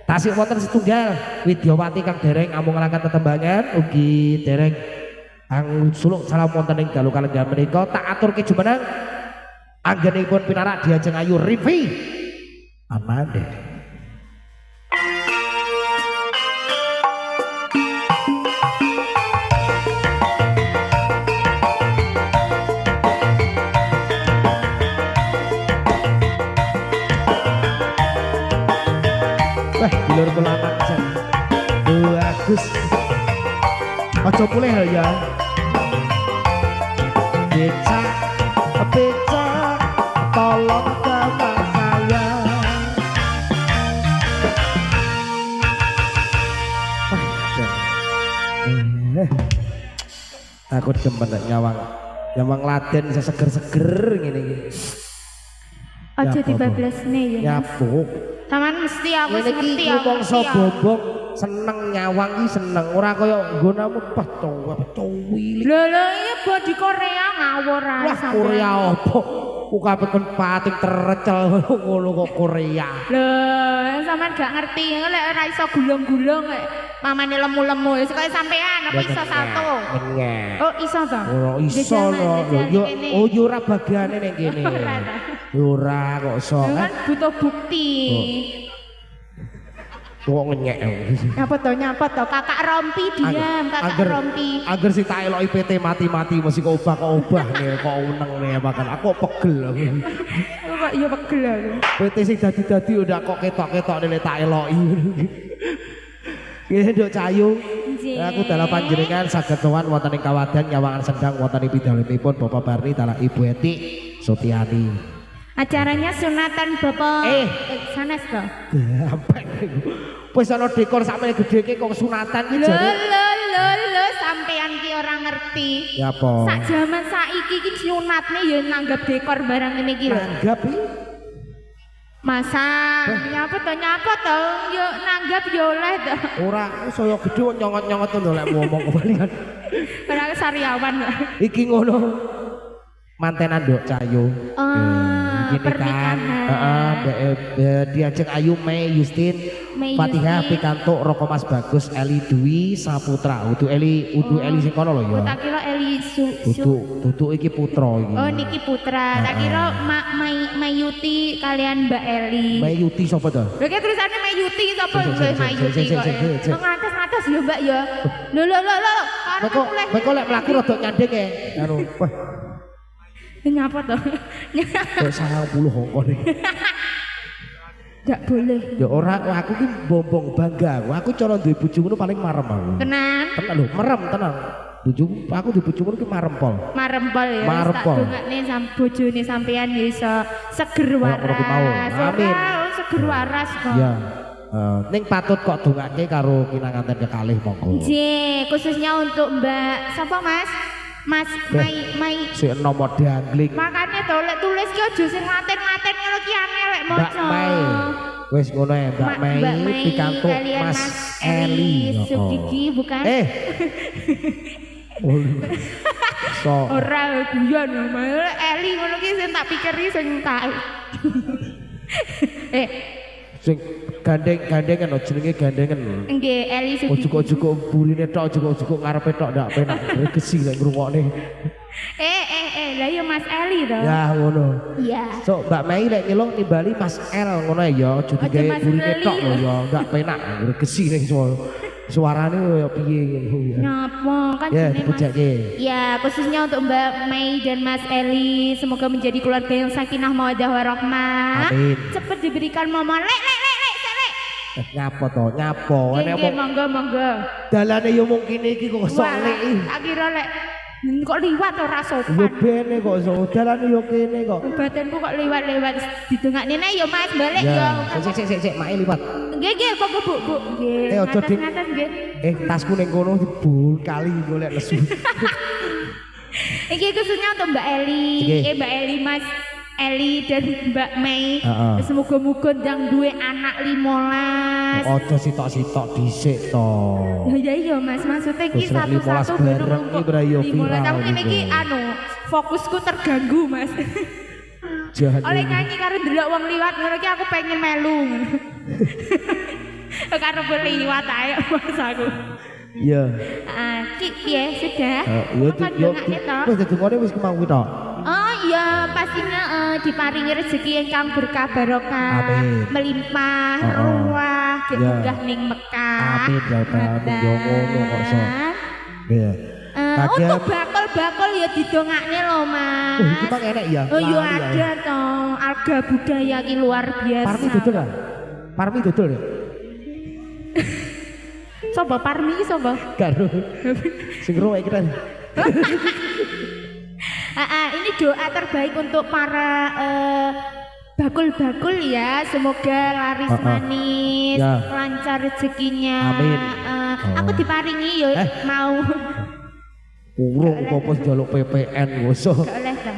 Tasik wonten setunggal Widyawati kang dereng amung ngalakan tetembangan ugi dereng ang suluk salam wonten ing dalu kalenggan menika tak aturke jumeneng anggenipun pinarak Diajeng Ayu Rivi Amande. Wah, dulur kula jan. Bagus. Aja pulih ya. Becak, becak, tolong sama saya. Aku demen nek nyawang Laden bisa seger-seger ngene iki. Aja dibablasne ya. Nyapu. Taman mesti aku ngerti aku mongso bobok seneng nyawang iki seneng ora kaya nggonamu cuwi. Lho iya body Korea ngawur ae. Wah Korea opo? Ku kapeken pating terecel ngono kok Korea. Lho sampean gak ngerti lek ora iso gulung-gulung lek mamane lemu-lemu wis kaya sampean apa iso salto. Oh iso to? Ora iso lho. Yo yo ora bagiane ning kene. Ora kok iso kan butuh bukti. Kok ngenyek. Nyapa to kakak Rompi diam kakak Rompi. Agar si tak eloki PT mati-mati mesti kok obah nih kok uneng nih makan aku pegel aku. Kok iya pegel aku. PT sing dadi-dadi udah kok ketok-ketok nih tak eloki. Nggih Nduk Cayu. Aku dalam panjenengan saged sowan wonten ing kawadan nyawangan sendang wonten ing pidhalimipun Bapak Barni dalah Ibu Eti Sutiani. Acaranya sunatan Bapak sanes to. Gampang. Wis ana dekor sakmene gedheke kok sunatan iki jare. Lho sampean ki ora ngerti. Ya apa? Sak jaman saiki ki sunatne ya nanggap dekor barang ngene iki lho. Nanggap iki. Masa nyapa to yo nanggap yo oleh to. Ora saya gedhe nyongot-nyongot to lek ngomong kebalikan. Ora sariawan kok. Iki ngono. Mantenan Nduk Cayu. Pernikahan. Diajeng Ayu Mei Yustin Fatihah pikantuk Roko Mas Bagus Eli Dwi Saputra Udu Eli sing kono lho ya. Tak kira Eli Tutu iki putra iki. Oh niki putra. Tak kira Mayuti kalian Mbak Eli. Mayuti sapa to? Lha iki tulisane Mayuti sapa Mayuti kok. Ngatas ya Mbak ya. Lho. Kok lek mlaku rada nyandeng e. Anu, wah. Nyapa to? Kok 90 hongkone. Gak boleh. Ya ora aku ki bombong bangga. Aku cara duwe bojo ngono paling marem aku. Tenan. Tenan lho, merem tenang. Bojoku aku duwe bojo ngono ki marem pol. Marem pol ya. Tak dongakne bojone sampean ya iso seger waras. Amin. Seger waras kok. Ya. Ning patut kok dongake karo kinanganten kekalih monggo. Nggih, khususnya untuk Mbak sapa Mas? Mas Mai si nomor dangling makanya to lek tulis ki aja sing laten-laten ngono ki angel lek maca Mbak Mai wis ngono ya Mbak Mai pikantuk Mas Eli Sugigi bukan so ora guyon lek Eli ngono ki sing tak pikiri sing tak sing gandengan jenenge gandengan nggih Eli Sugigi ojo burine tok ojo ngarepe tok ndak penak gregesi lek ngrungokne lah ya Mas Eli to ya ngono iya so Mbak Mei lek ngelong nimbali Mas L ngono ya ojo digawe burine tok lho ya ndak penak gregesi ning suarane ya piye ngene nyapa kan ya dipujake ya khususnya untuk Mbak Mei dan Mas Eli semoga menjadi keluarga yang sakinah mawaddah warahmah amin cepet diberikan momen lek nyapa to nyapa nggih monggo dalane yo mung kene iki kok solek tak kira lek kok liwat ora sopan yo bene kok dalane yo kene kok badanku kok liwat didongakne nek yo Mas balik yo sik mak liwat nggih kok Bu nggih aja ding nggih tasku ning kono dibul kali golek lesu iki khususnya untuk Mbak Eli Mbak Eli Mas Eli dan Mbak Mei semoga-moga ndang duwe anak 15 ojo sitok-sitok dhisik to ya iya Mas maksudnya iki satu-satu bareng iki ora yo viral aku ngene iki fokusku terganggu Mas oleh nyanyi karo ndelok wong liwat ngono iki aku pengen melu Karo liwat ae Mas aku. Iya. Ki piye sudah? Yo wis dedungane wis kemau kuwi tok. Oh iya, pastinya diparingi rezeki ingkang berkah barokah, Amin. melimpah, ruah, munggah ning Mekah. Amin ya Rabbi, yo ngono kok so. Iya. Untuk bakul-bakul ya didongakne lho, Mas. Oh, itu Bang enak ya? Oh iya ada toh, alga budaya ki luar biasa. Parmi dodol kan? Parmi dodol ya? Sobo parmi ki sobo? Karo. Sing roe kita. Ini doa terbaik untuk para bakul-bakul ya, semoga laris manis, ya. lancar rezekinya. Amin. Aku diparingi yo mau. Urung apa njaluk PPN ngoso. Gak oleh ta.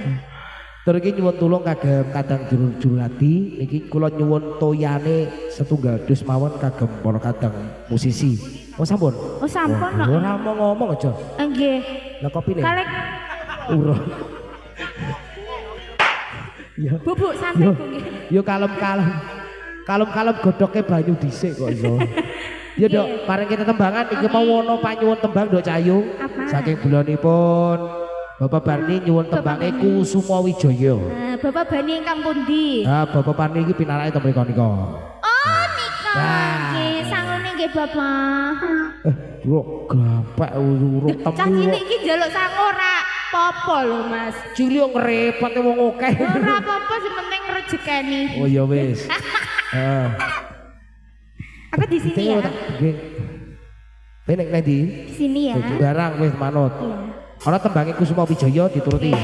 Terus iki nyuwun tulung kagem kadang jurul hati niki kula nyuwun toyane setunggal dus mawon kagem para kadang musisi. Oh sampun. Oh sampun kok. Ora mau ngomong aja. Nggih. Lah kopine. Kalek Urung. Ya. bubuk sampe nggih. Yo kalem-kalem. Kalem-kalem godhoke banyu dhisik kok iso. Ya dok, bareng kita tembangan iki mau wono panyuwun tembang Dok Cayu. Saking bulanipun Bapak Barni nyuwun tembange Kusuma Wijaya. Bapak Bani ingkang pundi? Bapak Barni iki pinarake to mriko nika. Oh nika. Nggih, sangune nggih Bapak. Bro, gampek urung Cah temu. cilik iki njaluk sangu ora apa-apa lho Mas. Cilik ngrepot wong akeh. Ora apa-apa sing penting rejekeni. Oh ya wis. Aku di sini ya. Nggih. Nek nek di Di sini ya. barang wis manut. Ana tembange Kusuma Wijaya dituruti.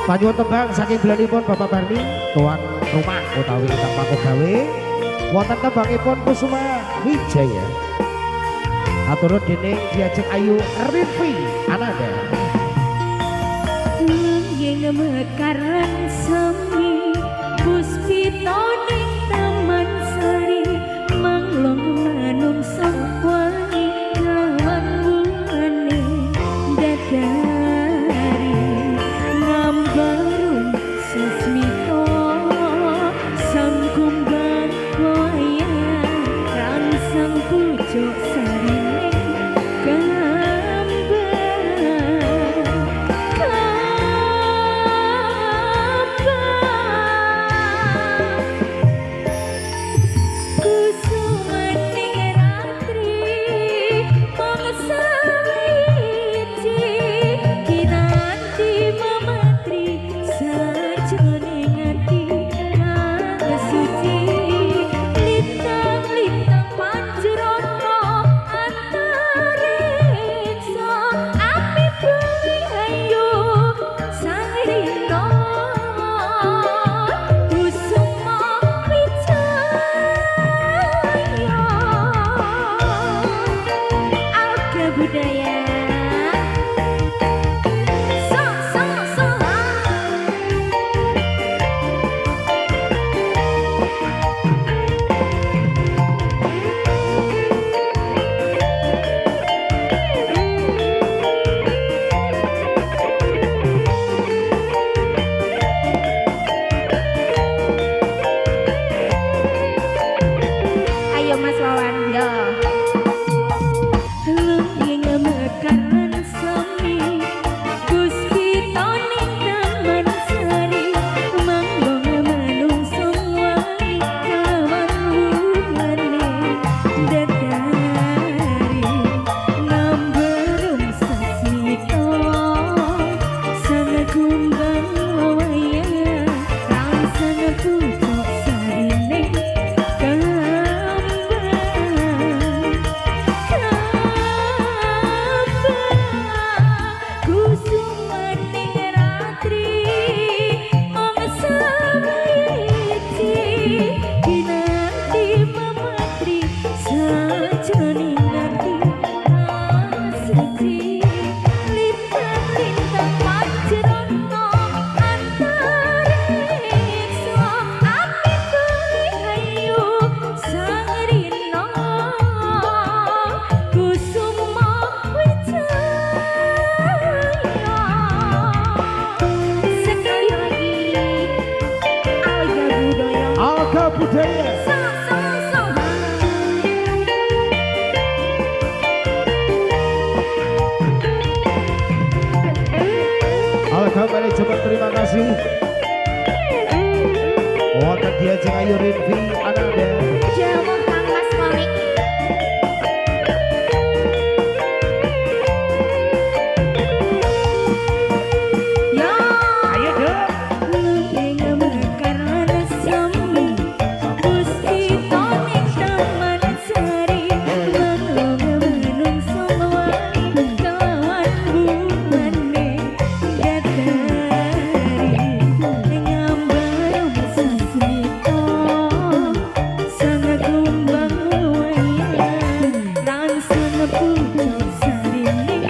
Panyuwun tembang saking bulanipun Bapak Barni, tuan rumah utawi ingkang pangku gawe. Wonten tembangipun Kusuma Wijaya. Aturut dening Diajeng Ayu Rifi Ananda. Yang mekaran semi puspito ning taman sari manglong manungsa wangi lawan buane dadari ngambarung sesmito sangkumbang wayang rangsang pucuk sarine gambar budaya. Kembali coba terima kasih. Wonten diajeng Ayu Rinvi Ananda. Jawa Kang Mas Komik. Ya Ayo dong. Lengeng mekar semu Gusti toning taman sari Menung menungso kelawan bumane Datari ngambar sasmito Sang kumbang wayang Ransan pucuk sarine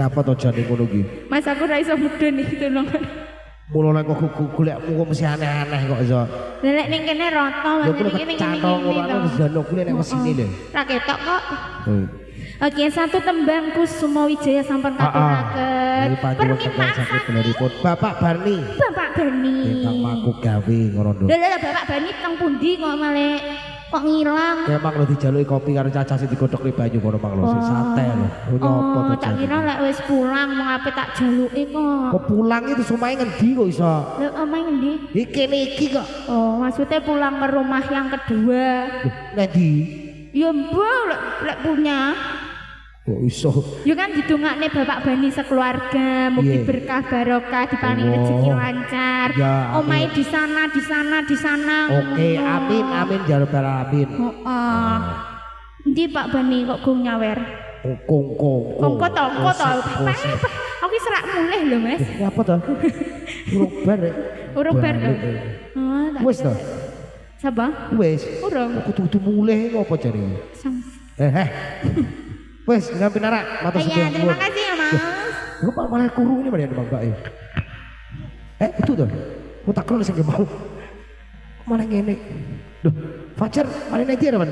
Apa to jane ngono ki? Mas aku ra iso mudun iki tolong. Mulane kok golekmu kok mesti aneh-aneh kok iso. Lelek ning kene rata Lha Mas kuwi iki ning kecantol kene. ngono wis jano kuwi nek mesine lho. Ra ketok kok. Oh. Oke, satu tembang Kusuma Wijaya sampun katuraken. Ini panjenengan sakit Permintaan beneripun Bapak Barni. Bapak Bani. Ingkang maku gawe ngono lho. Lha Bapak Bani teng pundi kok malah kok ngilang? Emang lho dijaluki kopi karo cacah sing digodhog li banyu kono mang lho sing sate lho. Nyopo to Tak kira lek wis pulang mau ape tak jaluki kok. Kok pulang itu sumahe ngendi kok iso? Lha omahe ngendi? Iki iki kok. Oh, maksudnya pulang ke rumah yang kedua. Ngendi? Ya mbok lek punya. Kok iso? Ya kan didongakne Bapak Bani sekeluarga, mugi Iya. berkah barokah diparingi Oh. rezeki lancar. Ya, amin. Omahe di sana, di sana, di sana. Oke, ngono. amin amin jarang amin. Heeh. Endi Pak Bani kok gung nyawer? Kongko. Kongko to, aku serak mulih lho, Mas. Ya apa to? Urung bar. Urung bar to. Balik. Oh, tak- Wis to? Sapa? Wis. Urung. Aku kudu mulih apa jare? Sang- Wis, ngambil narak, matur Iya, suwun. terima kasih ya, Mas. Lu malah kurung ini mana Bang Mbak ya? Itu tuh. Ku tak krono sing mau. Malah ngene. Duh, Fajar, mana nanti ada Bang?